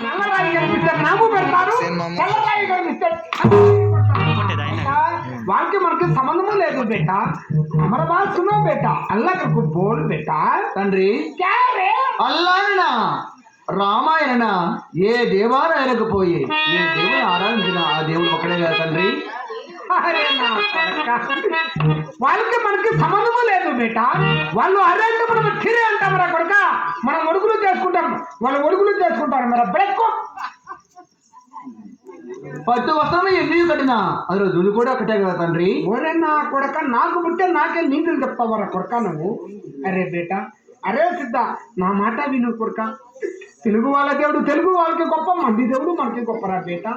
నల్లరాయి కనిపిస్తే నాము పెడతారు, తెల్లరాయి కనిపిస్తే వాళ్ళకి మనకి సంబంధము లేదు బేట. हमारा बात सुनो बेटा, अल्लाह को बोल बेटा। తండ్రి क्या रे అల్లాహనా రామాయణ ఏ దేవాలయాలకు పోయి ఏ దేవుని ఆరాధించిన ఆ దేవుడు ఒకడే కదా తండ్రి. వాళ్ళకి మనకి సంబంధము లేదు బేట. వాళ్ళు అరేంటప్పుడు ఖిరే అంటాం రా కొడుక, మనం ఒడుగులు చేసుకుంటాం, వాళ్ళు ఒడుగులు చేసుకుంటారు. మన బ్రేక్ పట్టు వస్త్రమే ఎందుకు కట్టినా అది రోజులు కూడా ఒకటే కదా తండ్రి. ఓరే నా కొడక, నాకు పుట్టే నాకే నీతులు చెప్తావరా కొడక నువ్వు. అరే బేట, అరే సిద్ధ నా మాట విను కొడక. తెలుగు వాళ్ళ దేవుడు తెలుగు వాళ్ళకి గొప్ప, మంది దేవుడు మనకి గొప్పరా బేట.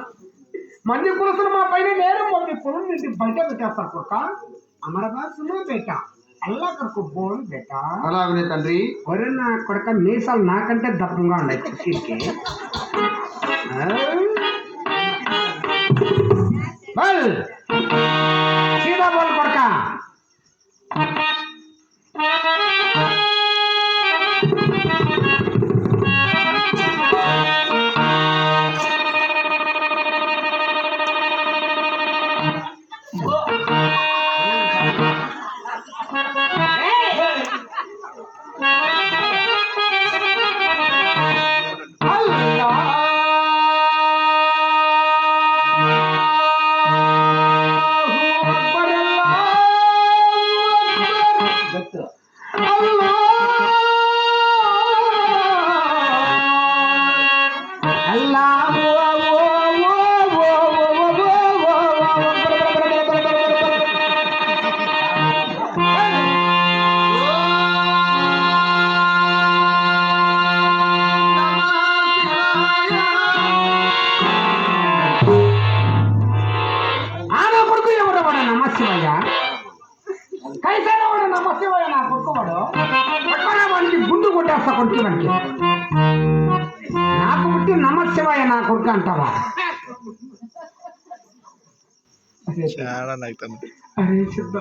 మంది పురుషులు మా పైన నేరం మంది పురుషులు ఇంటి బయట పెట్టేస్తారు కొడక. అమరగా సునో బేట, అల్లా కొడుకు బోల్ బేట. అలాగనే తండ్రి. ఒరే నా కొడక, మీసాలు నాకంటే దప్పంగా ఉన్నాయి కుర్చీకి. बोल सीधा बोल पड़का। నాకు పుట్టి నమశివాయ నా కొడుకు అంటావా? అరే సిద్ధ,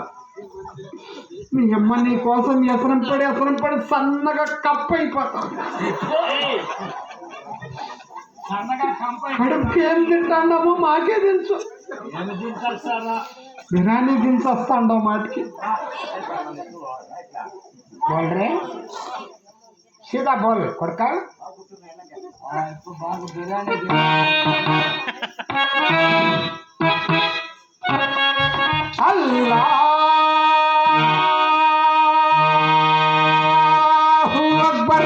మీ అమ్మ నీ కోసం ఎసరం పడి సన్నగా కప్పు అయిపోతావు. కడుపుకి ఏం తింటాండామో మాకే తెలుసు. బిర్యానీ దించొస్తాండో మాటికి. बोल सीधा बोल कोड़का। अल्लाहु अकबर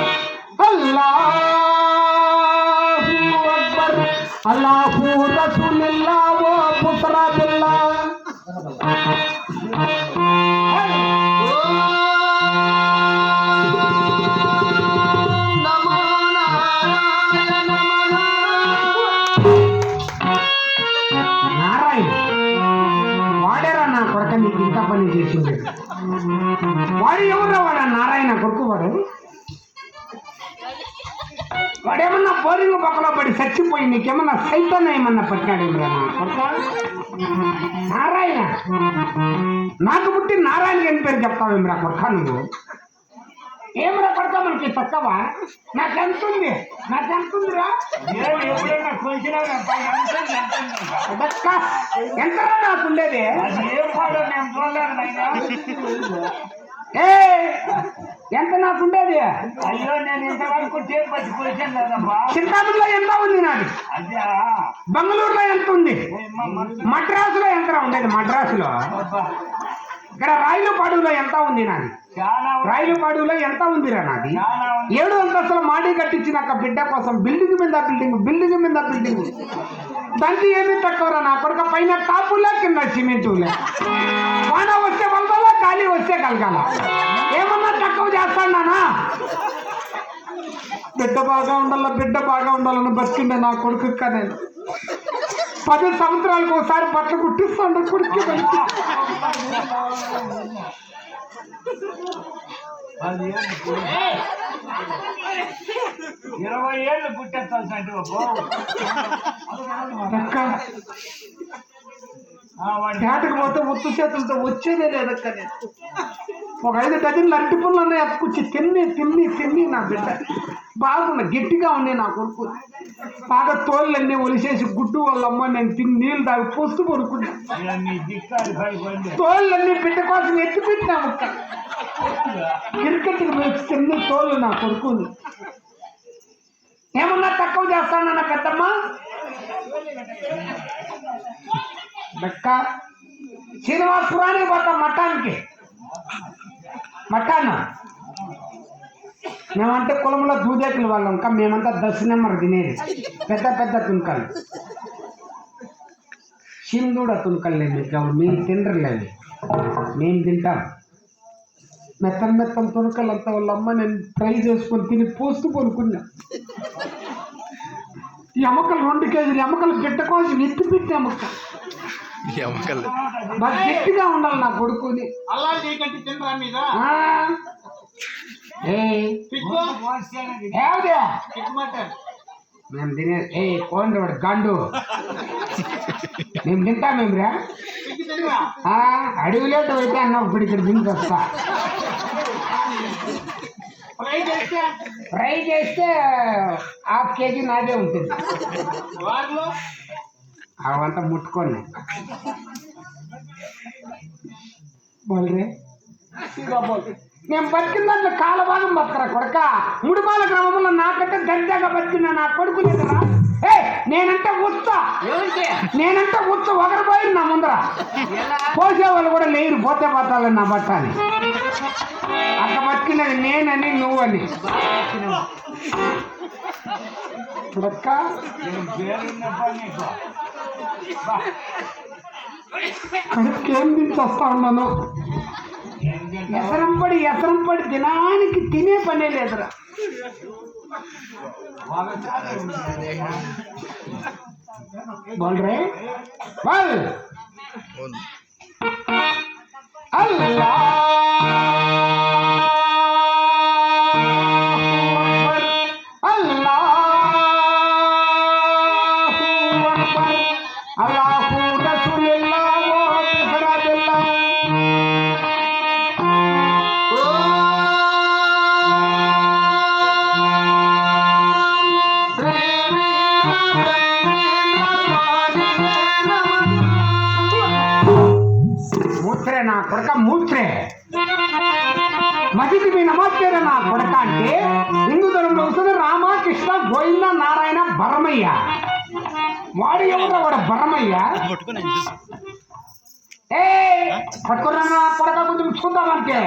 अल्लाहु अकबर अल्लाहु रसूलुल्लाह वो पुत्रा बिल्लाह। నీకు ఇంత పని చేసింది వాడు ఎవరు? వాడు నారాయణ కొడుకు. వాడేమన్నా బోరింగ్ పక్కలో పడి చచ్చిపోయి నీకేమన్నా సైతం ఏమన్నా పట్టినాడు కొడుకు? నారాయణ నాకు పుట్టి నారాయణ అని పేరు చెప్తావేమిరా కొడుక నువ్వు? ఏమరా కొడుక మనకి తక్కువ? నాకెంతుందిరా? ఎంతరా నాకుండేది? ఎంత నాకుండేది? అయ్యో నేను ఇంతవరకు శ్రీకాకుళంలో ఎంత ఉంది నాది? బెంగళూరులో ఎంత ఉంది? మద్రాసులో ఎంత ఉండేది? మద్రాసులో. ఇక్కడ రాయలపాడులో ఎంత ఉంది నాది? రాయలపాడులో ఎంత ఉందిరా నాది? 7 అంతస్తుల మాడి కట్టించినాక బిడ్డ కోసం బిల్డింగ్ మీద బిల్డింగ్. దానికి ఏమీ తక్కువరా నా కొడుక. పైన టాపులే, కింద సిమెంటులే. వాన వస్తే వలదలా, గాలి వస్తే కలగాల. ఏమన్నా తక్కువ చేస్తానా? బిడ్డ బాగా ఉండాలని బతికిండే నా కొడుకు. కానీ 10 సంవత్సరాలకు ఒకసారి బట్టలు కుట్టిస్తాడు కొడుకు. 20 ఏళ్ళు పుట్టేస్తాల్సి పేటకు పోతే ఉత్తు చేతులతో వచ్చేదే లేదక్క. ఒక 5 డజన్లు అరటి పనులు ఎత్తుకొచ్చి తిన్ని నా బిడ్డ బాగున్నా గట్టిగా ఉండే నా కొడుకు. బాగా తోళ్ళన్నీ ఒలిసేసి గుడ్డు వాళ్ళమ్మ నేను తిని నీళ్ళు తాగి పొస్తు కొనుక్కున్నా. మీ దిక్కారు పడిపోయింది. తోళ్ళన్నీ బిడ్డ కోసం ఎత్తి పెట్టినా ముక్క క్రికెట్ కింద తోళ్ళు నా కొడుకుని. ఏమన్నా తక్కువ చేస్తానన్న పెద్దమ్మ బెక్క శ్రీనివాసపురానికి పోతా మటాన్ మేమంటే కులంలో దూదేకులు వాళ్ళం. ఇంకా మేమంతా 10 నెంబర్ తినేది పెద్ద పెద్ద తునకలు. సింధూడ తునకలు మీకు మీరు తినరులేవి, మేము తింటాం. మెత్తం తునకలు అంతా వాళ్ళ అమ్మ నేను ఫ్రై చేసుకొని తిని పోస్తూ కొనుక్కున్నా. ఈ ఎముకలు 2 కేజీలు ఎముకలు బిడ్డ కోసం ఎత్తి పెట్టి బాగా గట్టిగా ఉండాలి నా కొడుకుని. అలా నీకంటే తినరా మీద మేము తినే పోండి వాడు గండు మేము తింటామేమిరా. అడవిలేట అయితే అన్న ఇప్పుడు ఇక్కడ తింటూ వస్తా. ఫ్రై చేస్తే 1/2 కేజీ నాదే ఉంటుంది. అవంతా ముట్టుకోండి బోల్రే. నేను బతికిన దాంట్లో కాలభాగం బతకరా కొడక. ముడిపాల గ్రామంలో నాకంటే దర్జాగా బతికిన నా కొడుకు లేదరా. నేనంటే ఉచ్చ ఒకరు పోయి నా ముందర పోసేవాళ్ళు కూడా లేరు. పోతే పోతాలి నా బట్ట అని అట్లా బతికినది నేనని నువ్వని కొడక. కడుపుకి ఏం తించి వస్తా ఉన్నాను. ఎసరం పడి దినానికి తినే పనే లేదురా. బోల్రే బోల్ అల్లా మూత్రే నా కొడక మూత్రే మదికి మీ నమస్కారం నా కొడక అంటే హిందూ ధర్మంలో వస్తుంది రామకృష్ణ గోవింద నారాయణ బరమయ్య. వాడు ఎవరో వాడు బరమయ్య. పట్టుకున్నా కొడక కొంచెం చూద్దామంటే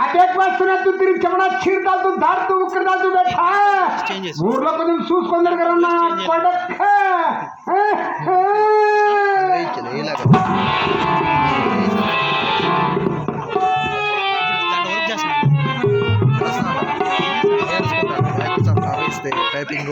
అదే వస్తున్నట్టు తిరిగి చెమడా చీరతాలతో దాడుతూ ఉక్కడి దాడుతూ పెట్టా ఊర్లో కొంచెం చూసుకుందరు కదన్నా కొడక. టైపింగ్